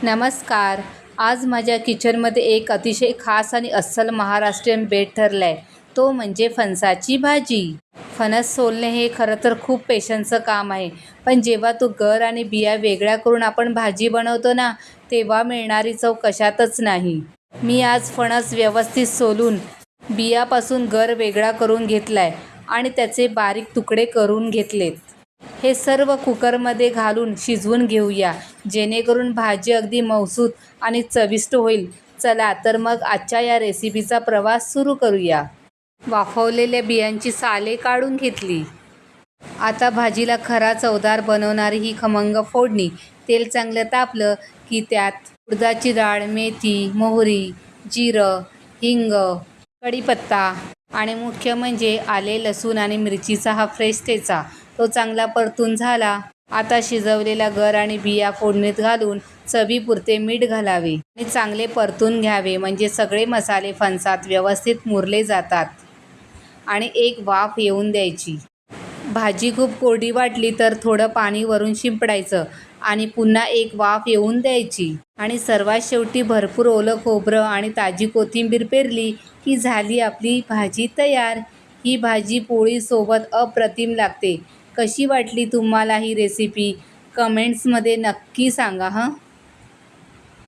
नमस्कार. आज माझ्या किचनमध्ये एक अतिशय खास आणि अस्सल महाराष्ट्रीयन बेत ठरला आहे. तो म्हणजे फणसाची भाजी. फणस सोलणे हे खरं तर खूप पेशन्सचं काम आहे. पण जेव्हा तो गर आणि बिया वेगळ्या करून आपण भाजी बनवतो ना, तेव्हा मिळणारी चव कशातच नाही. मी आज फणस व्यवस्थित सोलून बियापासून गर वेगळा करून घेतलाय आणि त्याचे बारीक तुकडे करून घेतलेत. हे सर्व कुकरमध्ये घालून शिजवून घेऊया, जेणेकरून भाजी अगदी मऊसूत आणि चविष्ट होईल. चला तर मग आजच्या या रेसिपीचा प्रवास सुरू करूया. वाफवलेल्या बियांची साले काढून घेतली. आता भाजीला खरा चवदार बनवणारी ही खमंग फोडणी. तेल चांगलं तापलं की त्यात उडदाची डाळ, मेथी, मोहरी, जिरं, हिंग, कढीपत्ता आणि मुख्य म्हणजे आले, लसूण आणि मिरचीचा हा फ्रेश ठेचा. तो चांगला परतून झाला. आता शिजवलेला गर आणि बिया फोडणीत घालून चवीपुरते मीठ घालावे आणि चांगले परतून घ्यावे, म्हणजे सगळे मसाले फणसात व्यवस्थित मुरले जातात. आणि एक वाफ येऊन द्यायची. भाजी खूप कोरडी वाटली तर थोडं पाणी वरून शिंपडायचं आणि पुन्हा एक वाफ येऊन द्यायची. आणि सर्वात शेवटी भरपूर ओलं खोबरं आणि ताजी कोथिंबीर पेरली की झाली आपली भाजी तयार. ही भाजी पोळीसोबत अप्रतिम लागते. कशी वाटली तुम्हाला ही रेसिपी? कमेंट्समध्ये नक्की सांगा हं.